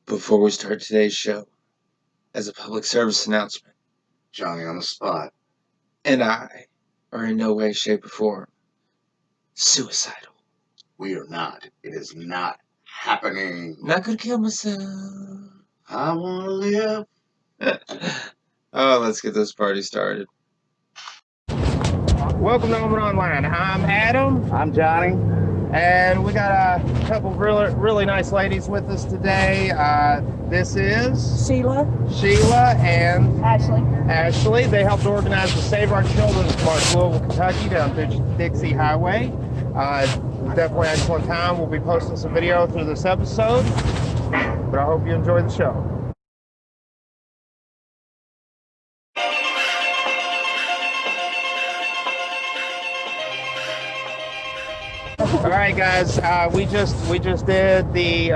Before we start today's show, as a public service announcement, Johnny on the spot. and I are in no way, shape, or form suicidal. We are not. It is not happening. Not gonna kill myself. I want to live. Oh, let's get this party started. Welcome to OmEn Online. I'm Adam, I'm Johnny. and we got a couple of really nice ladies with us today. This is Sheila and Ashley. They helped organize the Save Our Children's March, Louisville, Kentucky, down through Dixie Highway. It was definitely an excellent time. We'll be posting some video through this episode, but I hope you enjoy the show. All right, guys. We just did the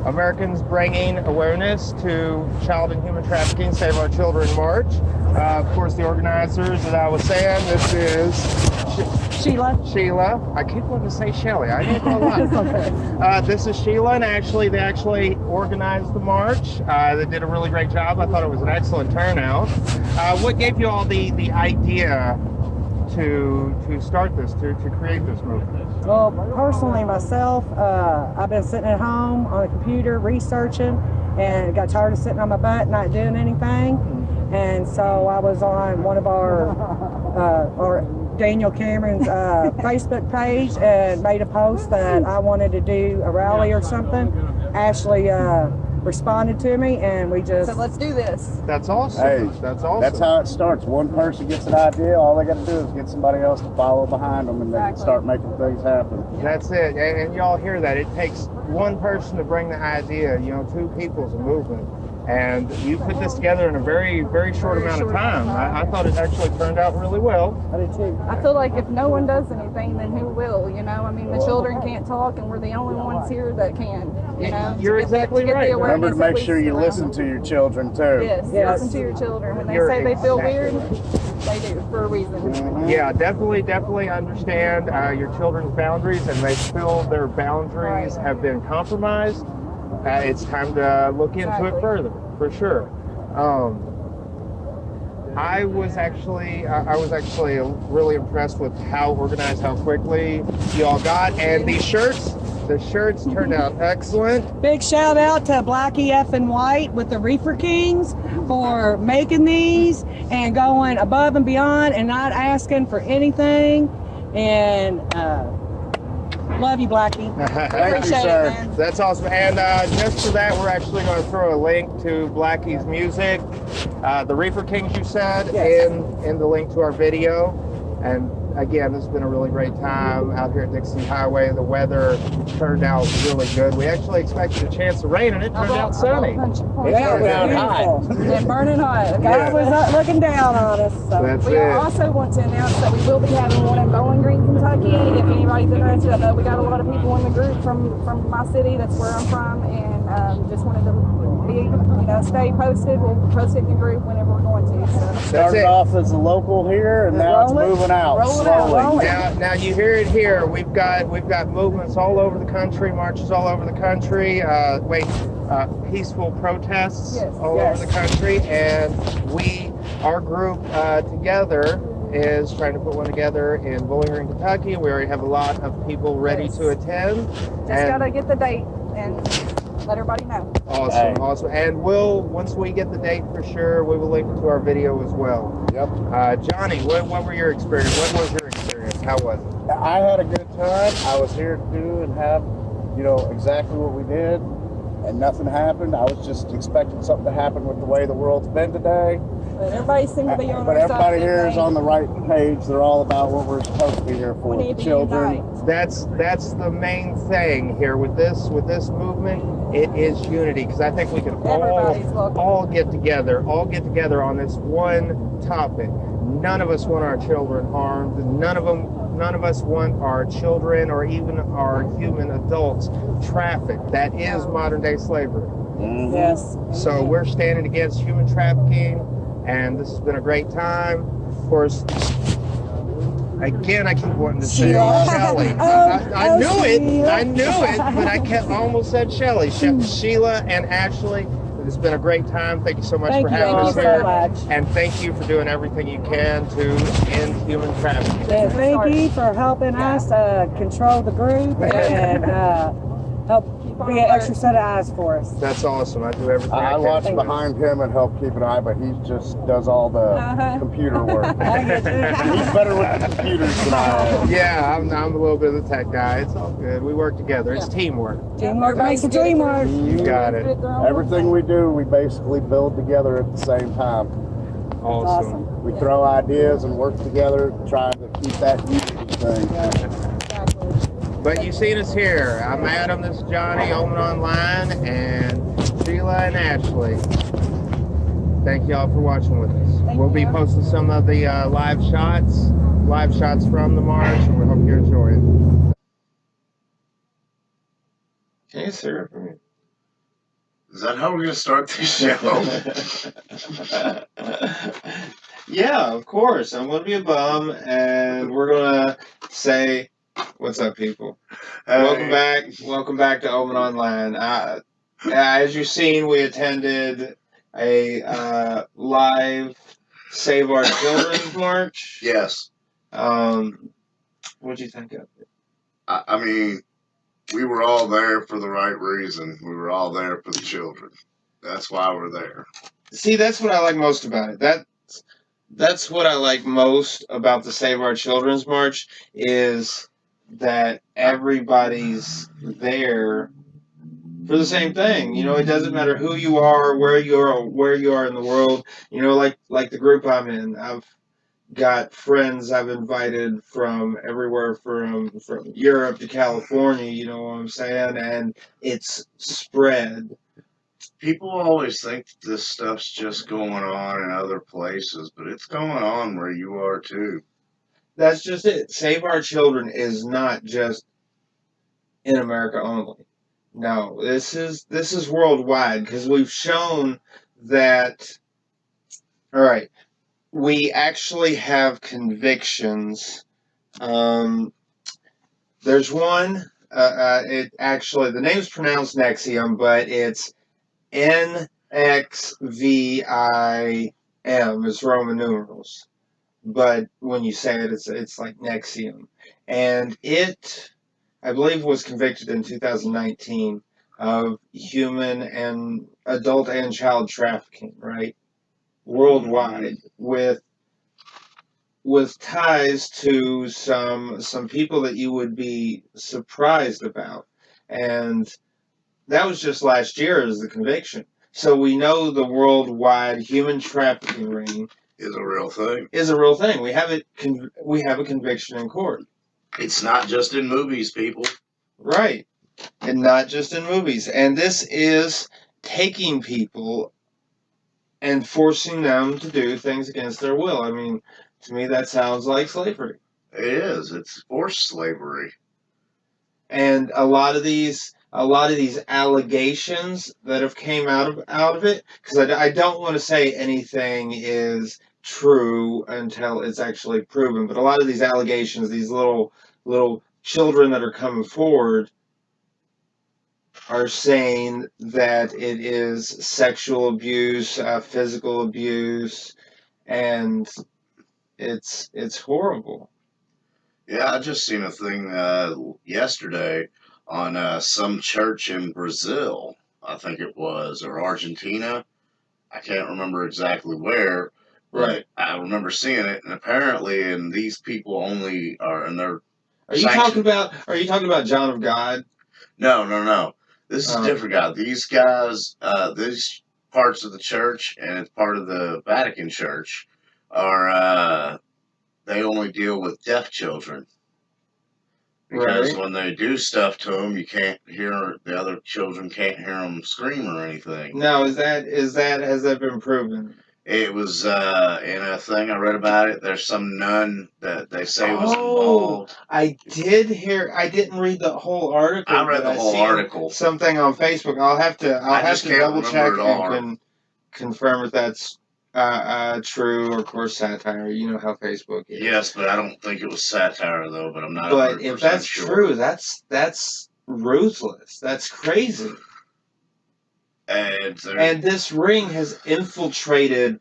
Americans Bringing Awareness to Child and Human Trafficking, Save Our Children March. Of course, the organizers, as I was saying, this is Sheila. I keep wanting to say Shelly. I didn't know why. This is Sheila and Ashley. They actually organized the march. They did a really great job. I thought it was an excellent turnout. What gave you all the idea to start this, to create this movement? Well, personally myself, I've been sitting at home on a computer researching and got tired of sitting on my butt not doing anything. And so I was on one of our Daniel Cameron's Facebook page and made a post that I wanted to do a rally or something. Ashley responded to me, and we just So let's do this. That's awesome. Hey, That's awesome. That's how it starts. One person gets an idea, all they got to do is get somebody else to follow behind them, and they can Exactly. start making things happen. That's it. And y'all hear that. It takes one person to bring the idea. Two people's a movement. And you put this together in a very, very short amount of time. I thought it actually turned out really well. I did too. I feel like if no one does anything, then who will? I mean, the children can't talk, and we're the only ones here that can. You're exactly right. Remember to make at sure least you around listen to them. your children too. Yes, Yes. listen to your children. When they You're say they feel exactly weird, they do for a reason. Mhm. Yeah, definitely understand your children's boundaries, and they feel their boundaries Right. have been compromised. It's time to look into it Exactly. further, for sure. I was actually really impressed with how organized, how quickly you all got, and the shirts turned out excellent. Big shout out to Blackie F and White with the Reefer Kings for making these and going above and beyond and not asking for anything. And love you, Blackie. Thank you, Appreciate sir. it, man. That's awesome. And just for that, we're actually going to throw a link to Blackie's music, the Reefer Kings, you said, Yes. in the link to our video. And again, this has been a really great time out here at Dixie Highway. The weather turned out really good. We actually expected a chance of rain, and it turned out sunny. Yeah, it down was beautiful. And burning hot. God was up looking down on us. So. That's We it. also want to announce that we will be having one in Bowling Green, Kentucky. If anybody's interested, I know we got a lot of people in the group from my city. That's where I'm from, and just wanted to be, stay posted. We'll post it in the group whenever we're going to. So. Started it. off as a local here, and now it's Roll it. moving out Roll it out, slowly. roll it. Now you hear it here. We've got movements all over the country, marches all over the country. Peaceful protests Yes. all over the country, and our group together is trying to put one together in Bowling Green, Kentucky. We already have a lot of people ready Yes. to attend. Just gotta get the date and let everybody know. Awesome. And once we get the date for sure, we will link it to our video as well. Yep. Johnny, what were your experience? What was your experience? How was it? I had a good time. I was here to do and have, exactly what we did, and nothing happened. I was just expecting something to happen with the way the world's been today. But everybody seemed to be on But our everybody side. here is on the right page. They're all about what we're supposed to be here for. We need The to children. unite. That's the main thing here with this movement. It is unity, because I think we can Everybody's welcome. all get together on this one topic. None of us want our children harmed. None of us want our children or even our human adults trafficked. That is modern day slavery. Mhm. Yes. So we're standing against human trafficking, and this has been a great time. Of course, Again, I keep wanting to say Sheila. Shelly. I Oh, knew it. Sheila. I knew it, but I kept almost said Shelly. Sheila and Ashley, it's been a great time. Thank you so much Thank for you having all us so here. much. And thank you for doing everything you can to end human trafficking. And thank you for helping us control the group and help be an extra set of eyes for us. That's awesome. I do everything I I can. watch Thank you. behind him and help keep an eye, but he just does all the computer work. I get you. He's better with the computers than I am. Yeah, I'm a little bit of the tech guy. It's all good. We work together. It's teamwork. Teamwork makes the dream work. You got it. Everything we do, we basically build together at the same time. Awesome. Awesome. We throw ideas and work together, trying to keep that unity thing. But you've seen us here. I'm Adam, this is Johnny, OmEn Online, and Sheila and Ashley. Thank y'all for watching with us. We'll be posting some of the live shots from the march, and we hope you enjoy it. Can you syrup for me? Is that how we're going to start this show? Yeah, of course. I'm going to be a bum, and we're going to say, what's up, people? Welcome back. Welcome back to OmEn Online. As you've seen, we attended a live Save Our Children's March. Yes. What'd you think of it? I mean, we were all there for the right reason. We were all there for the children. That's why we're there. See, that's what I like most about it. That's what I like most about the Save Our Children's March is that everybody's there for the same thing. You know, it doesn't matter who you are, where you are in the world. You know, like the group I'm in. I've got friends I've invited from everywhere from Europe to California, you know what I'm saying? And it's spread. People always think this stuff's just going on in other places, but it's going on where you are too. That's just it. Save Our Children is not just in America only. No, this is worldwide because we've shown that. All right, we actually have convictions. There's one. It actually the name's pronounced Nexium, but it's NXVIM. It's Roman numerals, but when you say it, it's like Nexium, and it, I believe, was convicted in 2019 of human and adult and child trafficking, right, worldwide, with ties to some people that you would be surprised about, and that was just last year as the conviction. So we know the worldwide human trafficking ring Is a real thing. is a real thing. We have it. We have a conviction in court. It's not just in movies, people. Right. And not just in movies. And this is taking people and forcing them to do things against their will. I mean, to me, that sounds like slavery. It is. It's forced slavery. And a lot of these allegations that have came out of it, because I don't want to say anything is true until it's actually proven. But a lot of these allegations, these little children that are coming forward, are saying that it is sexual abuse, physical abuse, and it's horrible. Yeah, I just seen a thing yesterday on some church in Brazil, I think it was, or Argentina. I can't remember exactly where, but Right. I remember seeing it. And apparently, and these people only are, and they're Are you talking about John of God? no. This is a different guy. These guys, these parts of the church, and it's part of the Vatican Church, are they only deal with deaf children. Because Right. when they do stuff to them, you can't hear, the other children can't hear them scream or anything. Now, has that been proven? It was in a thing I read about it. There's some nun that they say was involved. I did hear. I didn't read the whole article. I read the whole article. Something on Facebook. I'll have to just can't double check remember it all. and confirm if that's True, of course, satire. You know how Facebook is. Yes, but I don't think it was satire though. But I'm not. But if that's sure. true, that's ruthless. That's crazy. And this ring has infiltrated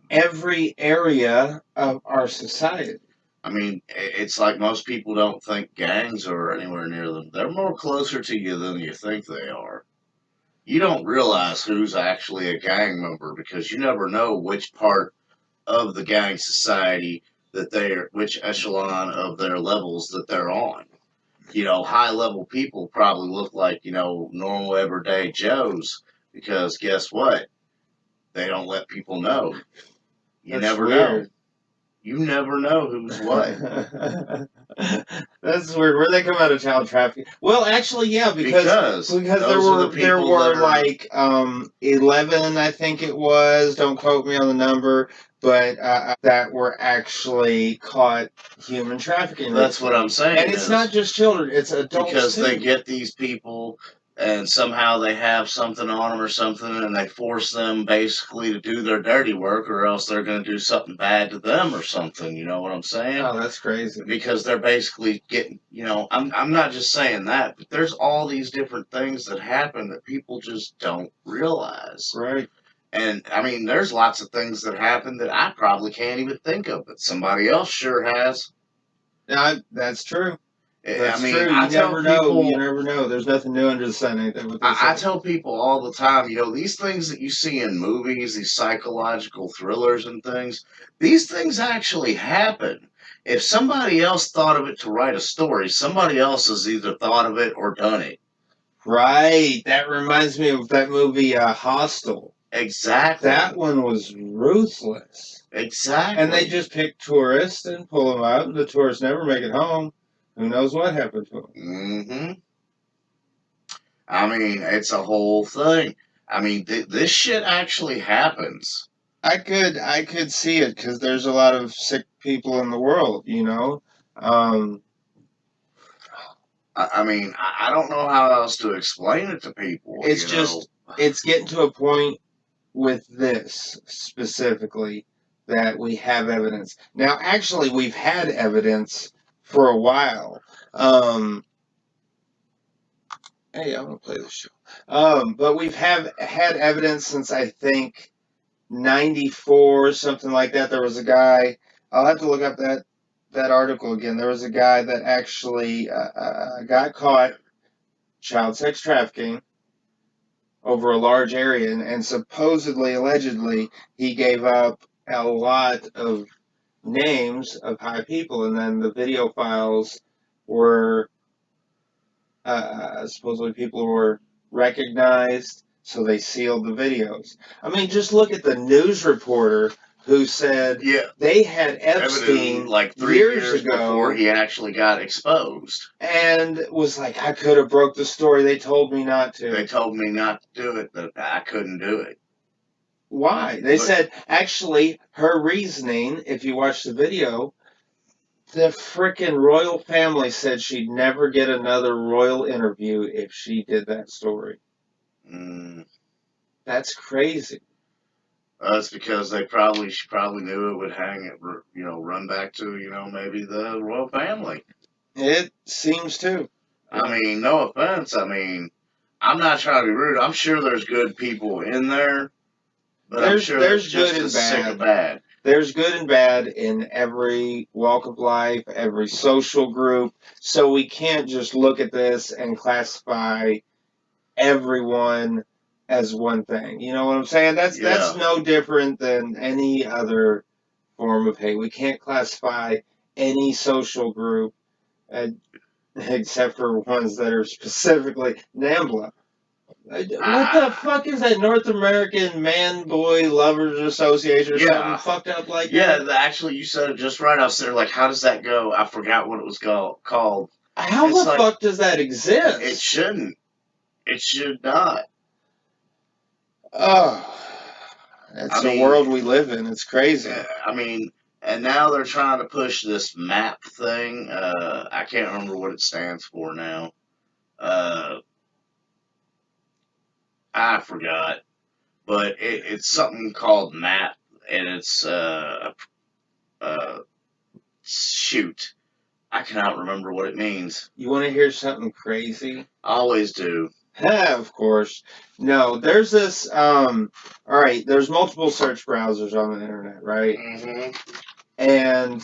every area of our society. I mean, it's like most people don't think gangs are anywhere near them. They're more closer to you than you think they are. You don't realize who's actually a gang member because you never know which part of the gang society that they're, which echelon of their levels that they're on. You know, high level people probably look like, you know, normal everyday Joes because guess what? They don't let people know. You That's never weird. know. You never know who's what. That's weird. Where they come out of child trafficking? Well, actually, yeah, because there were like 11, I think it was. Don't quote me on the number, but that were actually caught human trafficking. That's what I'm saying. And it's not just children; it's adults because too. they get these people and somehow they have something on them or something and they force them basically to do their dirty work or else they're going to do something bad to them or something, you know what I'm saying? Oh, that's crazy. Because they're basically getting, you know, I'm not just saying that, but there's all these different things that happen that people just don't realize. Right. And I mean, there's lots of things that happen that I probably can't even think of, but somebody else sure has. That's true. That's true. You never know. You never know. There's nothing new under the sun, ain't there? I tell people all the time, you know, these things that you see in movies, these psychological thrillers and things, these things actually happen. If somebody else thought of it to write a story, somebody else has either thought of it or done it. Right. That reminds me of that movie, Hostel. Exactly. That one was ruthless. Exactly. And they just pick tourists and pull them out, and the tourists never make it home. Who knows what happened to them? Mm-hmm. I mean, it's a whole thing. I mean, this shit actually happens. I could see it because there's a lot of sick people in the world, you know. I mean, I don't know how else to explain it to people. It's it's getting to a point with this specifically that we have evidence. Now, actually, we've had evidence for a while. Hey, I'm gonna play this show. But we've had evidence since I think '94, something like that. There was a guy. I'll have to look up that article again. There was a guy that actually got caught child sex trafficking over a large area, and supposedly, allegedly, he gave up a lot of names of high people, and then the video files were supposedly people were recognized, so they sealed the videos. I mean, just look at the news reporter who said they had Epstein like 3 years ago before he actually got exposed, and was like, I could have broke the story. They told me not to. They told me not to do it, but I couldn't do it. Why? They said, actually, her reasoning, if you watch the video, the frickin' royal family said she'd never get another royal interview if she did that story. That's crazy. That's because she probably knew it would run back to, maybe the royal family. It seems to. I mean, no offense. I mean, I'm not trying to be rude. I'm sure there's good people in there, but I'm sure there's good and sick and bad. There's good and bad in every walk of life, every social group. So we can't just look at this and classify everyone as one thing. You know what I'm saying? That's no different than any other form of hate. We can't classify any social group except for ones that are specifically NAMBLA. What the fuck is that North American Man Boy Lovers Association or something fucked up like that? Yeah, actually, you said it just right. I was there like, how does that go? I forgot what it was called. How the fuck does that exist? It shouldn't. It should not. Oh, that's the world we live in. It's crazy. I mean, and now they're trying to push this MAP thing. I can't remember what it stands for now. I forgot. but it's something called MAP, and it's shoot, I cannot remember what it means. You want to hear something crazy? I always do. Of course. No, there's this. All right, there's multiple search browsers on the internet, right? Mm-hmm. And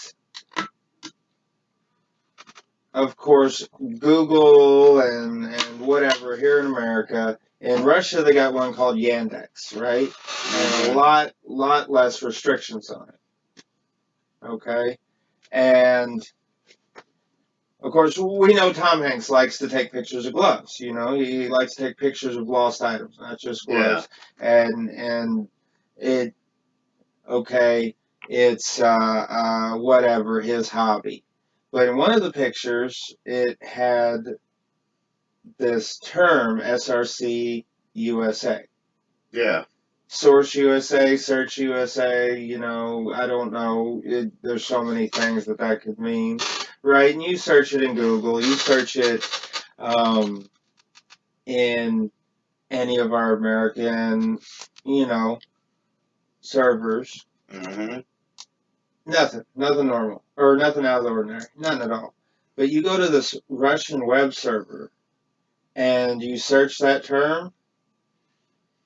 of course, Google and whatever here in America. In Russia, they got one called Yandex, right? And a lot less restrictions on it. Okay, and of course, we know Tom Hanks likes to take pictures of gloves. You know, he likes to take pictures of lost items, not just gloves. Yeah. And it okay, it's whatever his hobby. But in one of the pictures, it had this term SRC USA. Yeah. Source USA, Search USA, you know, I don't know. There's so many things that could mean, right? And you search it in Google, you search it in any of our American, you know, servers. Mm-hmm. Nothing normal, or nothing out of the ordinary, none at all. But you go to this Russian web server and you search that term,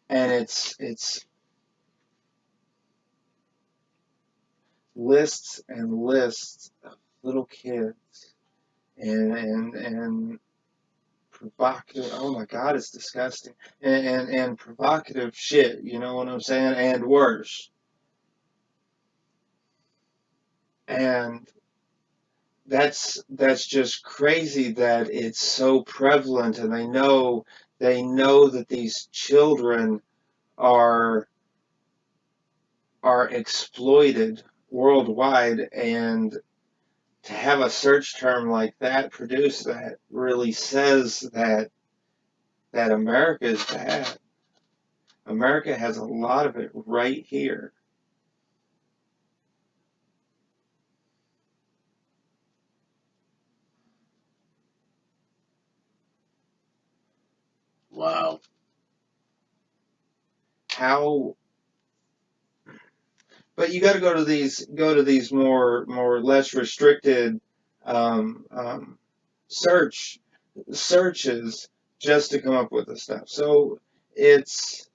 and it's lists and lists of little kids and provocative. Oh my God, it's disgusting. And provocative shit. You know what I'm saying? And worse. And that's just crazy that it's so prevalent, and they know that these children are exploited worldwide, and to have a search term like that produce that really says that America is bad. America has a lot of it right here. Wow. How? But you got to go to these more less restricted um, um, searches just to come up with the stuff. So it's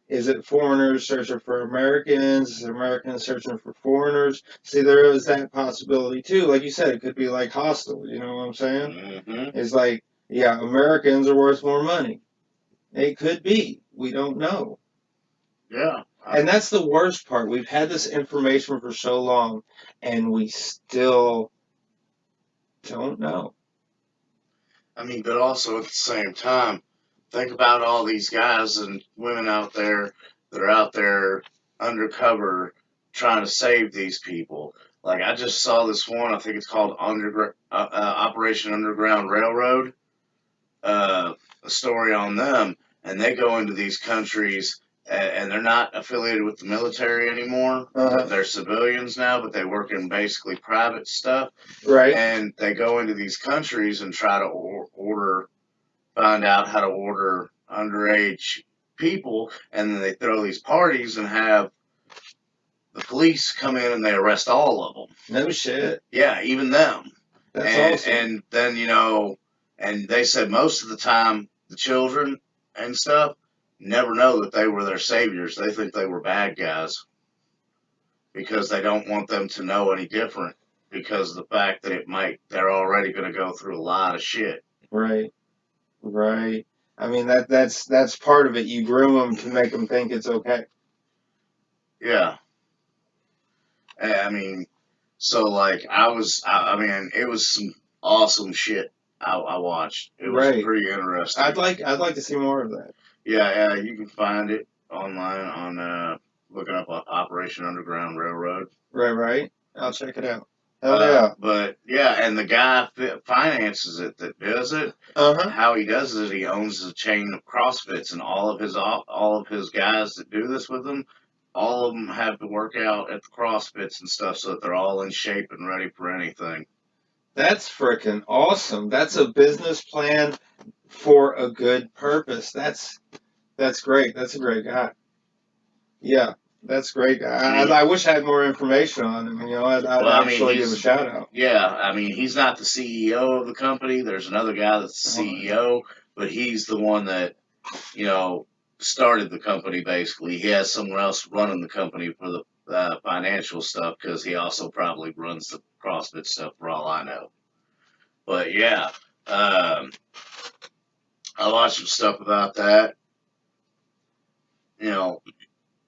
is it foreigners searching for Americans? Is it Americans searching for foreigners? See, there is that possibility too. Like you said, it could be like hostile. You know what I'm saying? Mm-hmm. It's like, yeah, Americans are worth more money. It could be. We don't know. Yeah. And that's the worst part. We've had this information for so long, and we still don't know. I mean, but also at the same time, think about all these guys and women out there that are out there undercover trying to save these people. Like I just saw this one. I think it's called Operation Underground Railroad. A story on them, and they go into these countries. And they're not affiliated with the military anymore. They're civilians now, but they work in basically private stuff. Right. And they go into these countries and try to find out how to order underage people, and then they throw these parties and have the police come in and they arrest all of them. No shit. Yeah, even them. That's awesome. And then and they said most of the time the children and stuff never know that they were their saviors. They think they were bad guys because they don't want them to know any different because of the fact that they're already going to go through a lot of shit. Right. Right. I mean that's part of it. You groom them to make them think it's okay. Yeah. I mean, so like I mean, it was some awesome shit I watched. It was Right. pretty interesting. I'd like to see more of that. Yeah, you can find it online on looking up Operation Underground Railroad. Right. I'll check it out. Hell yeah. But yeah, and the guy finances it that does it. How he does it, he owns a chain of CrossFits, and all of his guys that do this with him, all of them have to work out at the CrossFits and stuff, so that they're all in shape and ready for anything. That's freaking awesome. That's a business plan for a good purpose. That's great. That's a great guy. Yeah, that's great. I mean, I wish I had more information on him. I'd well, I mean, actually give a shout out. yeah, I mean, he's not the CEO of the company. There's another guy that's the Oh, CEO, but he's the one that, you know, started the company basically. He has someone else running the company for the financial stuff because he also probably runs the CrossFit stuff for all I know. But yeah, um, I watched some stuff about that. You know,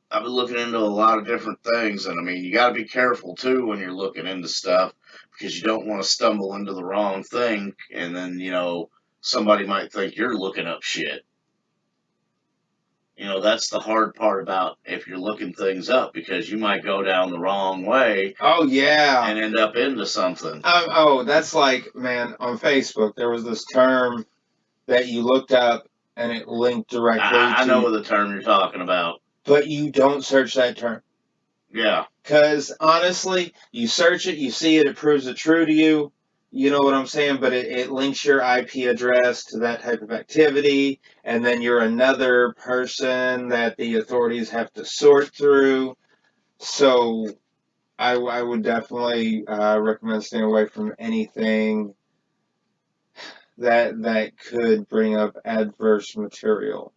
I've been looking into a lot of different things, and I mean, you got to be careful too when you're looking into stuff because you don't want to stumble into the wrong thing, and then somebody might think you're looking up shit. That's the hard part about if you're looking things up because you might go down the wrong way oh yeah. and end up into something. Oh, that's like, man, on Facebook there was this term that you looked up and it linked directly I know to, the term you're talking about. but you don't search that term. Yeah, Because honestly, you search it, you see it, it proves it true to you. You know what I'm saying? But it links your IP address to that type of activity, and then you're another person that the authorities have to sort through. So I would definitely recommend staying away from anything that could bring up adverse material.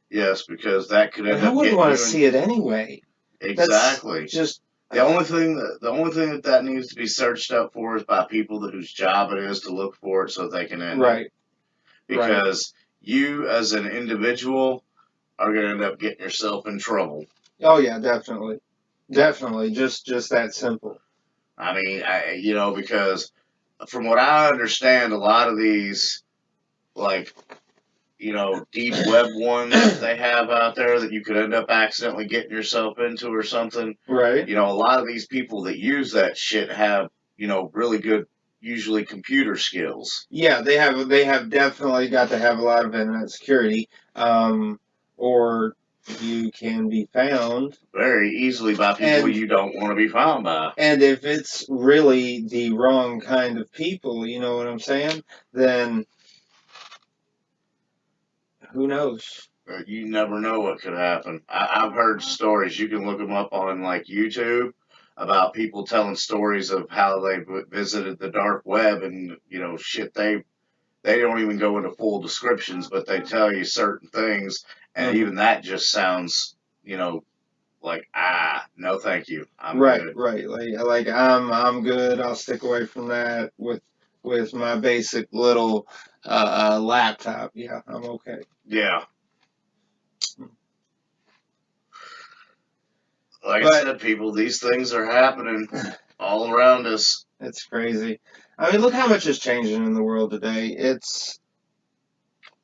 yes, because that could And end I up wouldn't getting want to you in. see it anyway. Exactly. That's just The only thing that needs to be searched up for is by people whose job it is to look for it so they can end it. right, right. Because you as an individual are going to end up getting yourself in trouble. Oh yeah, definitely. Definitely, just that simple. I mean, because from what I understand, a lot of these, like, deep web ones that they have out there that you could end up accidentally getting yourself into or something. Right? A lot of these people that use that shit have, really good, usually computer skills. Yeah, they have definitely got to have a lot of internet security, or you can be found. Very easily by people And you don't want to be found by. and if it's really the wrong kind of people, you know what I'm saying? Then who knows? You never know what could happen. I've heard stories. You can look them up on like YouTube about people telling stories of how they visited the dark web and shit. They don't even go into full descriptions, but they tell you certain things, and even that just sounds like no thank you, I'm Right, good. right. Like I'm good. I'll stick away from that with my basic little laptop. Yeah, I'm okay. Yeah, like I But said, people, these things are happening all around us. it's crazy. I mean, look how much is changing in the world today. It's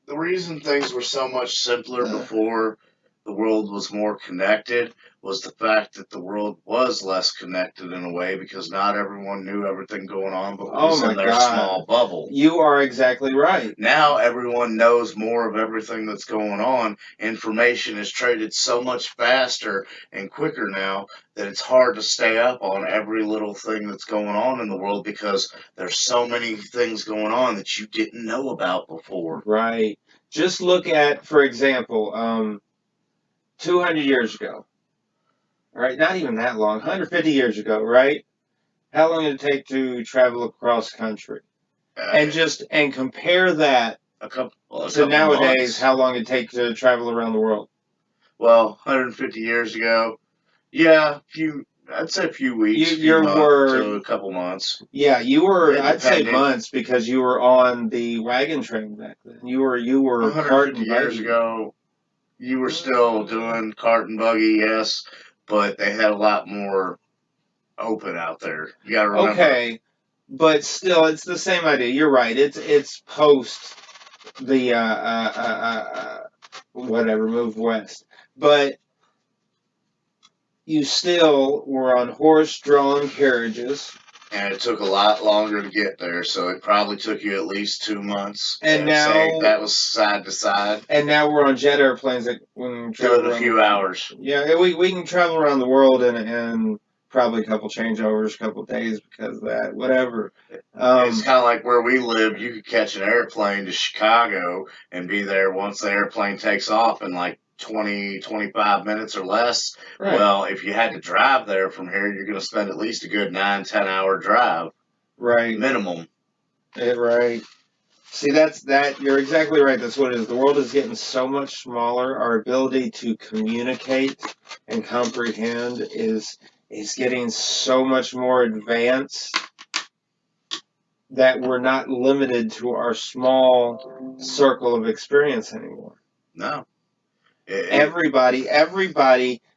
The reason things were so much simpler before the world was more connected was the fact that the world was less connected in a way because not everyone knew everything going on but oh was my in their God. small bubble. You are exactly right. Now everyone knows more of everything that's going on. Information is traded so much faster and quicker now that it's hard to stay up on every little thing that's going on in the world because there's so many things going on that you didn't know about before. Right. Just look at, for example, 200 years ago. Right? Not even that long. 150 years ago, right? How long did it take to travel across country? And compare that a couple to nowadays, months. how long it take to travel around the world. Well, 150 years ago, yeah, I'd say a few weeks, You were to a couple months. Yeah, you were. It I'd say depended. months because you were on the wagon train back then. You were 150 cart and years buggy. ago, you were still doing cart and buggy, yes, but they had a lot more open out there. You got to remember. Okay, but still, it's the same idea. You're right. It's post the whatever move west, but you still were on horse-drawn carriages. And it took a lot longer to get there, so it probably took you at least 2 months. And now that was side to side. And now we're on jet airplanes that we can travel Do it a few hours. Yeah, we can travel around the world in probably a couple changeovers, a couple days because of that. Whatever. It's kind of like where we live. You could catch an airplane to Chicago and be there once the airplane takes off in like 20, 25 minutes or less. Right. Well, if you had to drive there from here, you're going to spend at least a good 9-10 hour drive Right. minimum. Right. See, that. You're exactly right. That's what it is. The world is getting so much smaller. Our ability to communicate and comprehend is getting so much more advanced that we're not limited to our small circle of experience anymore. No. Everybody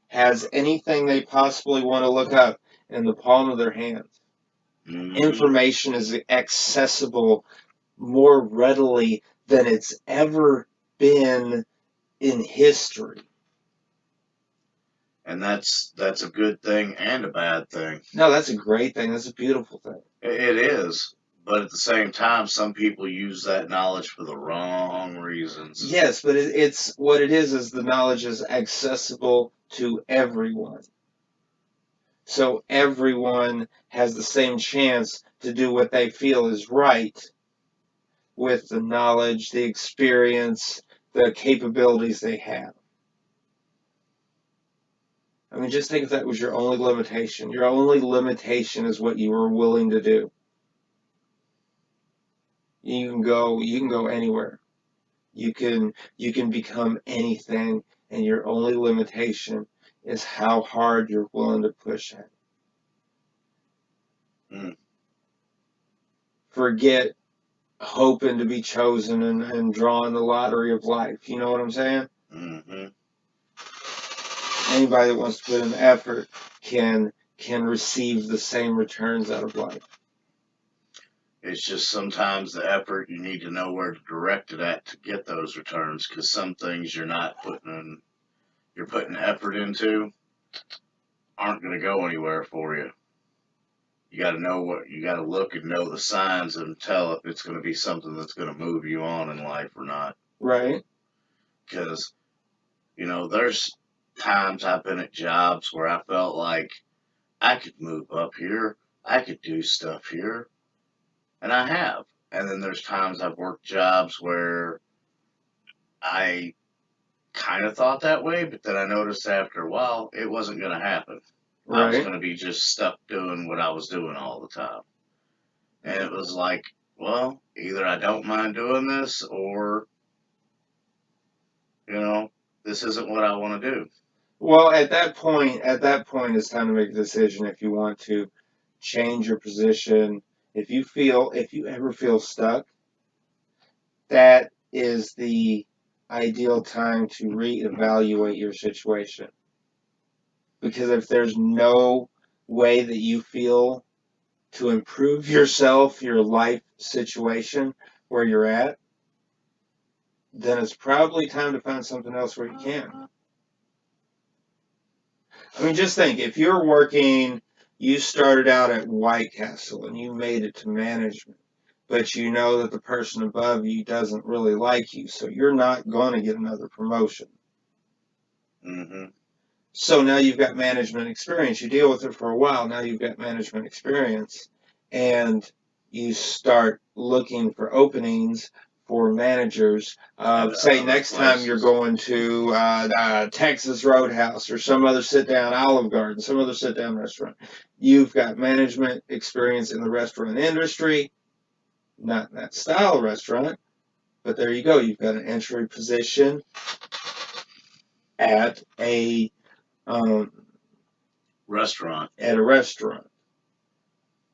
has anything they possibly want to look up in the palm of their hands. Mhm. Information is accessible more readily than it's ever been in history. And that's a good thing and a bad thing. No, that's a great thing. That's a beautiful thing. It is. But at the same time, some people use that knowledge for the wrong reasons. Yes, but it's what it is the knowledge is accessible to everyone. So everyone has the same chance to do what they feel is right with the knowledge, the experience, the capabilities they have. I mean, just think if that was your only limitation. Your only limitation is what you were willing to do. You can go anywhere. You can become anything, and your only limitation is how hard you're willing to push it. Mm. Forget hoping to be chosen and drawing the lottery of life. You know what I'm saying? Mm-hmm. Anybody that wants to put in effort can receive the same returns out of life. It's just sometimes the effort, you need to know where to direct it at to get those returns, because some things you're putting effort into aren't going to go anywhere for you. You got to you got to look and know the signs and tell if it's going to be something that's going to move you on in life or not. Right. Because, there's times I've been at jobs where I felt like I could move up here, I could do stuff here, and I have. And then there's times I've worked jobs where I kind of thought that way, but then I noticed after a while it wasn't going to happen. I was Right. going to be just stuck doing what I was doing all the time. And it was like, well, either I don't mind doing this or, this isn't what I want to do. Well, at that point, it's time to make a decision if you want to change your position. If you ever feel stuck, that is the ideal time to reevaluate your situation. Because if there's no way that you feel to improve yourself, your life situation where you're at, then it's probably time to find something else where you can. I mean, just think, if you're working, you started out at White Castle and you made it to management, but you know that the person above you doesn't really like you, so you're not going to get another promotion. Mm-hmm. So now you've got management experience. You deal with it for a while. Now you've got management experience, and you start looking for openings for managers. Say next time you're going to Texas Roadhouse or some other sit-down Olive Garden, some other sit-down restaurant. You've got management experience in the restaurant industry, not in that style restaurant, but there you go. You've got an entry position at a restaurant. At a restaurant.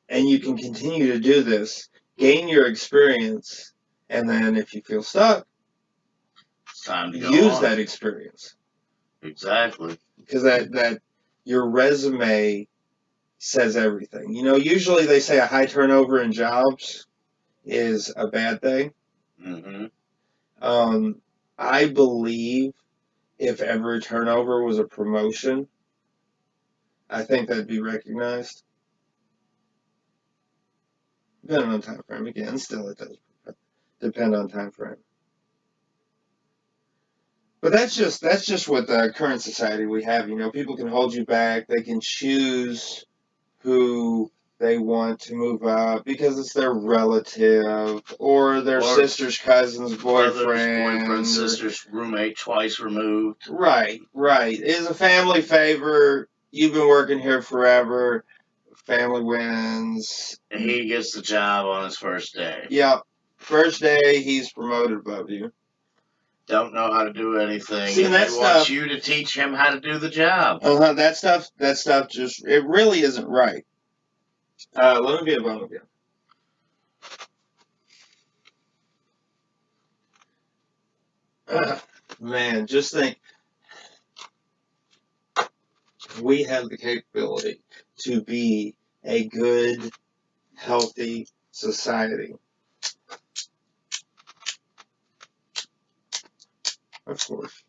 And you can continue to do this, gain your experience, and then if you feel stuck, it's time to go use on. that experience. Exactly. Because that your resume says everything. Usually they say a high turnover in jobs is a bad thing. Mm-hmm. I believe if every turnover was a promotion, I think that'd be recognized. Depending on time frame, again, still it does depend on time frame. But that's just what the current society we have. People can hold you back. They can choose who they want to move up because it's their relative or their Or sister's cousin's brother's boyfriend. boyfriend, or- sister's roommate twice removed. Right, right. It's a family favor. You've been working here forever. Family wins. And he gets the job on his first day. Yep. First day, he's promoted above you. Don't know how to do anything. See, and that they stuff- want you to teach him how to do the job. That stuff just, it really isn't right. Let me get a bone again. Man, just think, we have the capability to be a good, healthy society. Of course.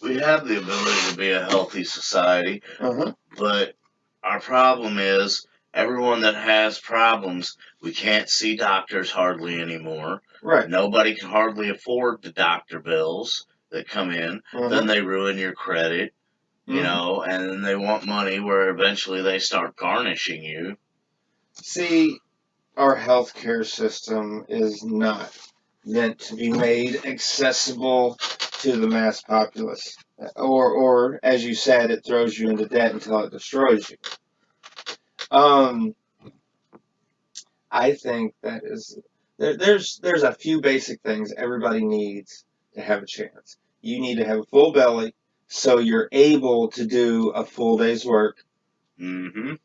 We have the ability to be a healthy society, Uh-huh. but our problem is everyone that has problems, we can't see doctors hardly anymore. Right. Nobody can hardly afford the doctor bills that come in. Uh-huh. Then they ruin your credit, you Mhm. know, and then they want money where eventually they start garnishing you. See, our healthcare system is not meant to be made accessible to the mass populace. Or as you said, it throws you into debt until it destroys you. I think that is there's a few basic things everybody needs to have a chance. You need to have a full belly so you're able to do a full day's work. Mm-hmm.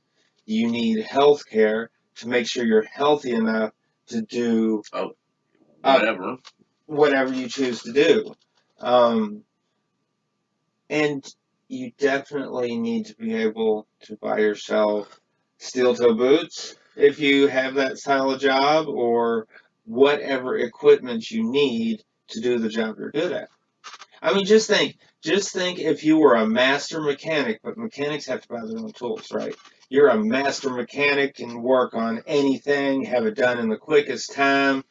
You need health care to make sure you're healthy enough to do whatever you choose to do. And you definitely need to be able to buy yourself steel toe boots if you have that style of job, or whatever equipment you need to do the job you're good at. I mean, just think if you were a master mechanic, but mechanics have to buy their own tools, right? You're a master mechanic, can work on anything, have it done in the quickest time,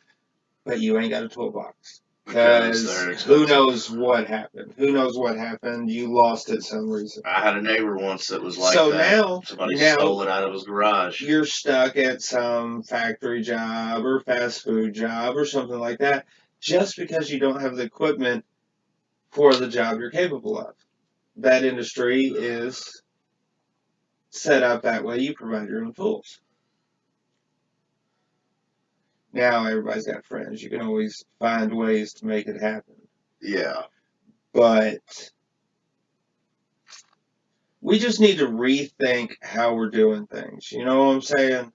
but you ain't got a toolbox. Because who knows what happened? Who knows what happened? You lost it some reason. I had a neighbor once that was like So that. now- Somebody now stole it out of his garage. You're stuck at some factory job or fast food job or something like that just because you don't have the equipment for the job you're capable of. That industry is set up that way. You provide your own tools. Now everybody's got friends. You can always find ways to make it happen. Yeah. But we just need to rethink how we're doing things. You know what I'm saying?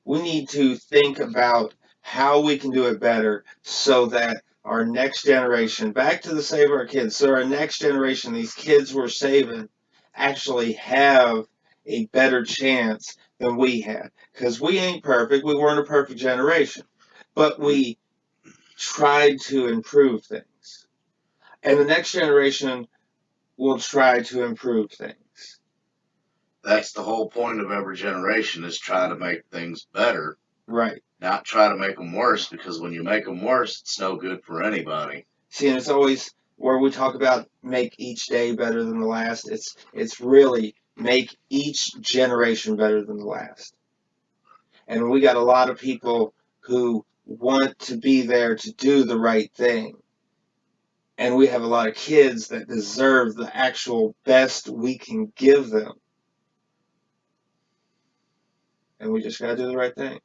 We need to think about how we can do it better so that our next generation, back to the Save Our Kids, so our next generation, these kids we're saving, actually have a better chance than we had. Because we ain't perfect. We weren't a perfect generation. But we tried to improve things. And the next generation will try to improve things. That's the whole point of every generation, is try to make things better. Right. Not try to make them worse, because when you make them worse, it's no good for anybody. See, and it's always where we talk about make each day better than the last. It's really make each generation better than the last. And we got a lot of people who want to be there to do the right thing. And we have a lot of kids that deserve the actual best we can give them. And we just got to do the right thing.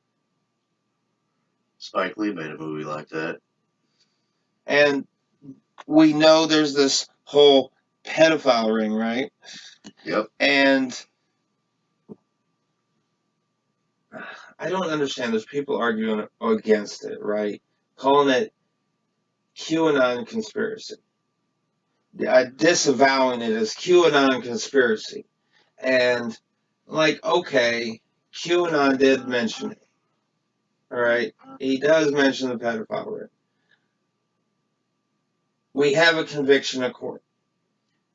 Spike Lee made a movie like that. And we know there's this whole pedophile ring, right? Yep. And I don't understand. There's people arguing against it, right? Calling it QAnon conspiracy. Disavowing it as QAnon conspiracy. And, like, okay, QAnon did mention it. All right? He does mention the pedophile ring. We have a conviction in court.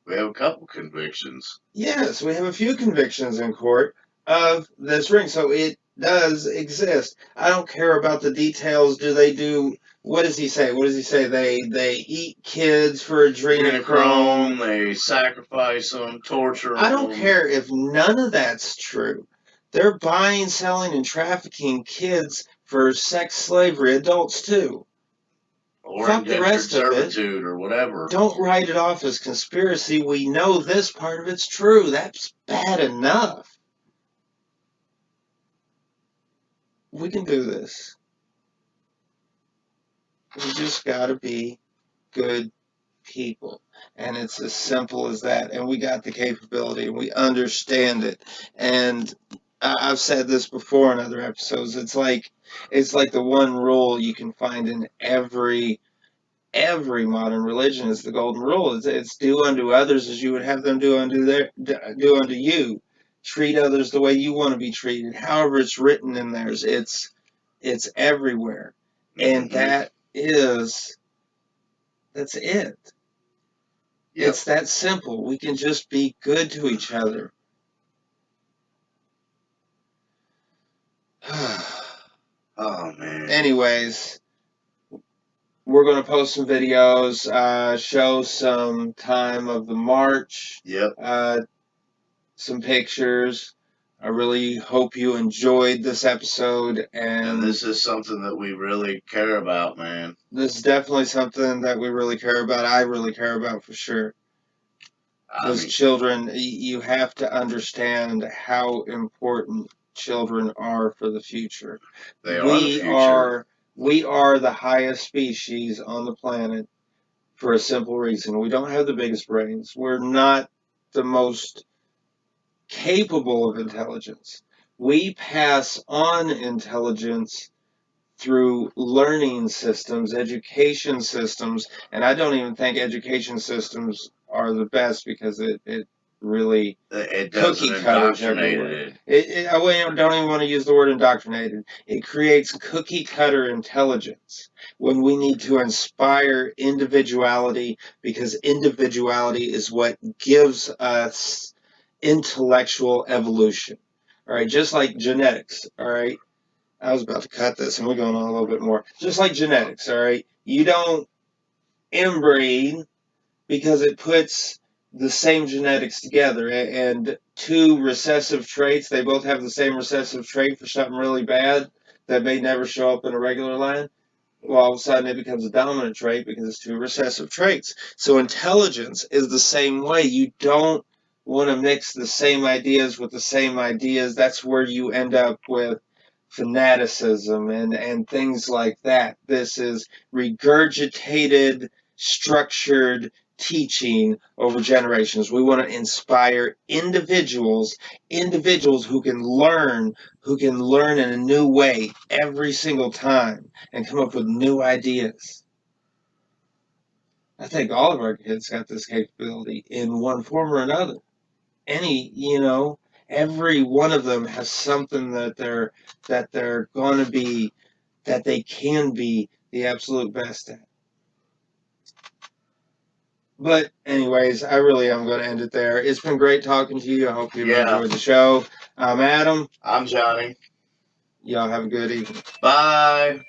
We have a couple convictions. Yes, we have a few convictions in court, of this ring. So it does exist. I don't care about the details. Do they do? What does he say? What does he say? They eat kids for adrenochrome. They sacrifice them, torture them. I don't care if none of that's true. They're buying, selling, and trafficking kids for sex slavery, adults too. Or Fuck the indentured rest of it. servitude or whatever. Don't write it off as conspiracy. We know this part of it's true. That's bad enough. We can do this. We just gotta be good people. And it's as simple as that. And we got the capability and we understand it. And I've said this before in other episodes. It's like the one rule you can find in every modern religion is the golden rule. It's do unto others as you would have them do unto you. Treat others the way you want to be treated. However it's written in theirs. It's everywhere. And that's it. Yep. It's that simple. We can just be good to each other. Oh, man. Anyways, we're going to post some videos, show some time of the march. Yep. Some pictures. I really hope you enjoyed this episode. And this is something that we really care about, man. This is definitely something that we really care about. I really care about for sure. Those children, you have to understand how important children are for the future. They are the future. We are the highest species on the planet for a simple reason. We don't have the biggest brains. We're not the most capable of intelligence. We pass on intelligence through learning systems, education systems, and I don't even think education systems are the best because it really cookie cutters everywhere. I don't even want to use the word indoctrinated. It creates cookie cutter intelligence when we need to inspire individuality, because individuality is what gives us intellectual evolution. All right, just like genetics. All right. I was about to cut this, and we're going on a little bit more. Just like genetics, all right? You don't inbreed because it puts the same genetics together, and two recessive traits, they both have the same recessive trait for something really bad that may never show up in a regular line. Well, all of a sudden it becomes a dominant trait because it's two recessive traits. So intelligence is the same way. You don't want to mix the same ideas with the same ideas. That's where you end up with fanaticism and things like that. This is regurgitated, structured teaching over generations. We want to inspire individuals who can learn in a new way every single time and come up with new ideas. I think all of our kids got this capability in one form or another. Every one of them has something that they're going to be, that they can be the absolute best at. But anyways, I really am going to end it there. It's been great talking to you. I hope you enjoyed the show. I'm Adam. I'm Johnny. Y'all have a good evening. Bye.